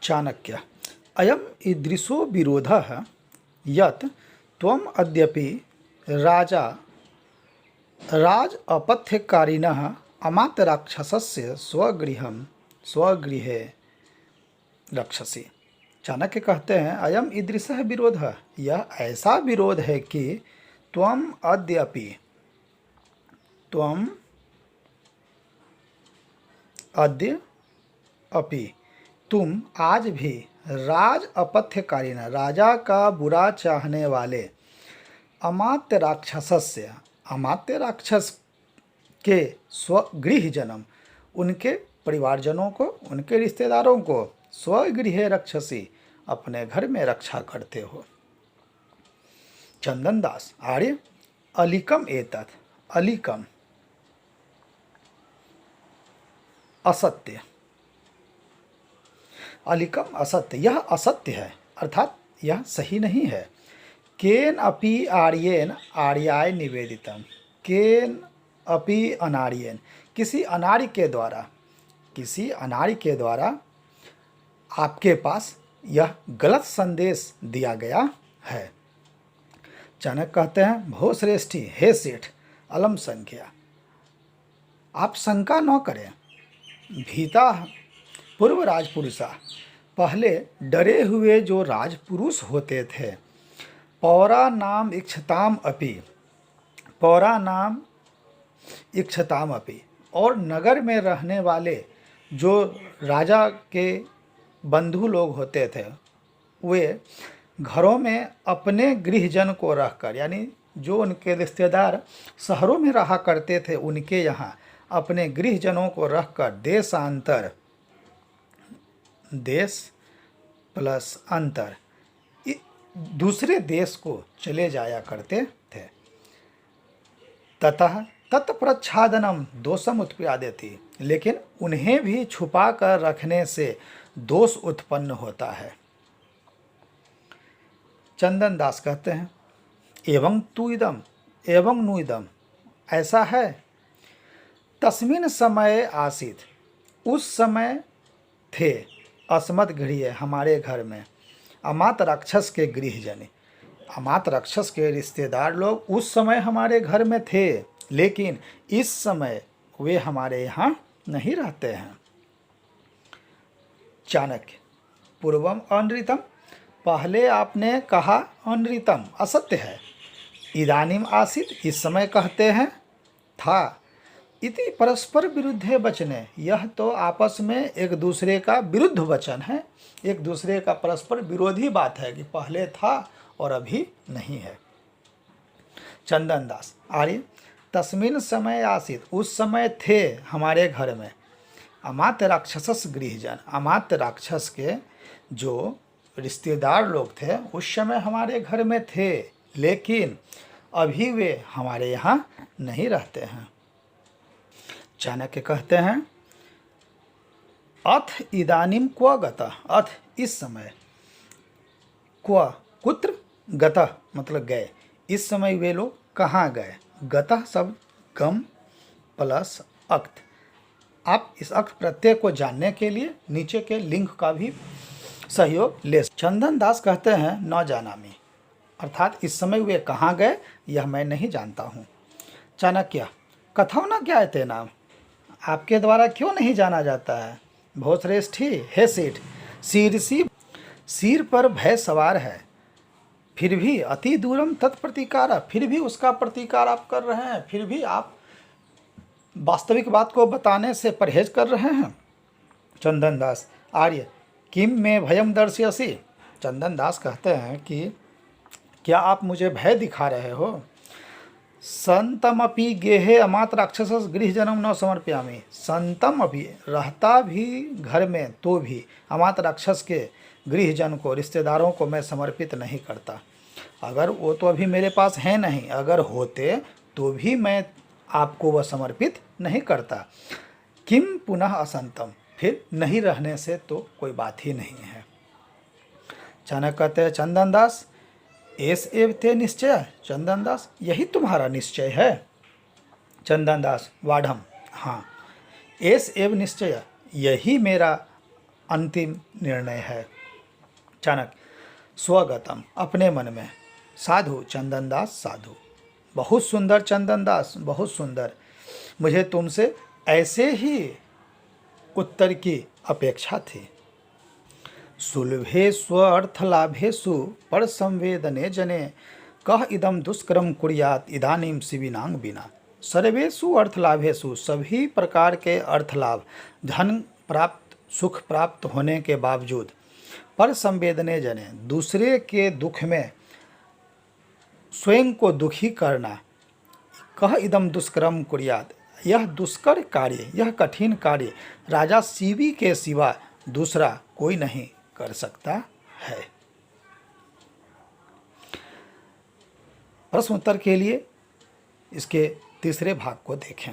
चाणक्य अयम ईदृशो विरोधः यत् त्वम् अद्यपि राज अपथ्यकारिणः अमात्यराक्षसस्य स्वगृहे रक्षसि। चाणक्य कहते हैं अयम ईदृशः विरोधः, यह ऐसा विरोध है कि त्वम् अद्यपि तुम आज भी राज अपथ्यकारिणः, राजा का बुरा चाहने वाले, अमात्य राक्षस के स्वगृह जन्म, उनके परिवारजनों को, उनके रिश्तेदारों को स्वगृह रक्षसी, अपने घर में रक्षा करते हो। चंदन दास आर्य अलिकम एतत्, अलिकम असत्य, अलिकम असत्य, यह असत्य है अर्थात यह सही नहीं है। केन अपि आर्येन आर्याय निवेदितम, केन अपि अनार्येन, किसी अनार्य के द्वारा आपके पास यह गलत संदेश दिया गया है। चाणक्य कहते हैं भो श्रेष्ठी, हे सेठ, अलम संख्या, आप शंका न करें। भीता पूर्व राजपुरुषा, पहले डरे हुए जो राजपुरुष होते थे, पौरा नाम इक्षताम अपि, और नगर में रहने वाले जो राजा के बंधु लोग होते थे, वे घरों में अपने गृहजन को रखकर, यानी जो उनके रिश्तेदार शहरों में रहा करते थे, उनके यहाँ अपने गृहजनों को रखकर देश प्लस अंतर दूसरे देश को चले जाया करते थे। ततः तत्प्रच्छादनम दोषम उत्पादयति, लेकिन उन्हें भी छुपा कर रखने से दोष उत्पन्न होता है। चंदन दास कहते हैं एवं नु इदम, ऐसा है। तस्मिन समय आसीत, उस समय थे, अस्मत् गृहे, हमारे घर में, अमात राक्षस के गृहजन, अमात राक्षस के रिश्तेदार लोग उस समय हमारे घर में थे, लेकिन इस समय वे हमारे यहाँ नहीं रहते हैं। चाणक्य पूर्वम अनृतम, पहले आपने कहा अनृतम असत्य है। इदानीम आसित, इस समय कहते हैं था। इति परस्पर विरुद्धे वचने, यह तो आपस में एक दूसरे का विरुद्ध वचन है, एक दूसरे का परस्पर विरोधी बात है कि पहले था और अभी नहीं है। चंदन दास आर्य तस्मिन समय आसित, उस समय थे हमारे घर में, अमात्य राक्षसस गृहजन, अमात्य राक्षस के जो रिश्तेदार लोग थे उस समय हमारे घर में थे, लेकिन अभी वे हमारे यहाँ नहीं रहते हैं। चाणक्य कहते हैं अथ इदानीम क्व गतः, अथ इस समय, क्व कुत्र, गतः मतलब गए, इस समय वे लोग कहाँ गए। गतः शब्द गम प्लस अक्त, आप इस अक्त प्रत्यय को जानने के लिए नीचे के लिंक का भी सहयोग ले। चंदन दास कहते हैं न जानामि, अर्थात इस समय वे कहाँ गए यह मैं नहीं जानता हूँ। चाणक्य कथम न ज्ञायते नाम, आपके द्वारा क्यों नहीं जाना जाता है। भो श्रेष्ठी, हे सेठ, शीर्षी, सिर पर भय सवार है, फिर भी अति दूरम तत्प्रतिकार, फिर भी उसका प्रतिकार आप कर रहे हैं, फिर भी आप वास्तविक बात को बताने से परहेज कर रहे हैं। चंदन दास आर्य किम में भयम दर्शयसि, चंदन दास कहते हैं कि क्या आप मुझे भय दिखा रहे हो। संतमपि गेहे अमात राक्षस गृहजनम न समर्पयामि, संतम अभी रहता भी घर में तो भी अमात राक्षस के गृहजन को, रिश्तेदारों को मैं समर्पित नहीं करता। अगर वो तो अभी मेरे पास है नहीं, अगर होते तो भी मैं आपको वह समर्पित नहीं करता। किम पुनः असंतम, फिर नहीं रहने से तो कोई बात ही नहीं है। चाणक्य कहते हैं चंदन दास एस एव ते निश्चय, चंदन दास यही तुम्हारा निश्चय है। चंदन दास वाढ़म, हाँ, एस एव निश्चय, यही मेरा अंतिम निर्णय है। चाणक्य, स्वगतम, अपने मन में। साधु, चंदनदास, साधु, बहुत सुंदर चंदनदास, बहुत सुंदर। मुझे तुमसे ऐसे ही उत्तर की अपेक्षा थी। सुलभेषु अर्थलाभेषु पर संवेदने जने कह इदम दुष्करम कुर्यात इदानीम शिविनांग बिना। सर्वेषु अर्थलाभेषु, सभी प्रकार के अर्थलाभ, धन प्राप्त, सुख प्राप्त होने के बावजूद, पर संवेदने जने, दूसरे के दुख में स्वयं को दुखी करना, कह इदम दुष्करम कुर्यात, यह दुष्कर कार्य, यह कठिन कार्य राजा शिवी के सिवा दूसरा कोई नहीं कर सकता है। प्रश्न उत्तर के लिए इसके तीसरे भाग को देखें।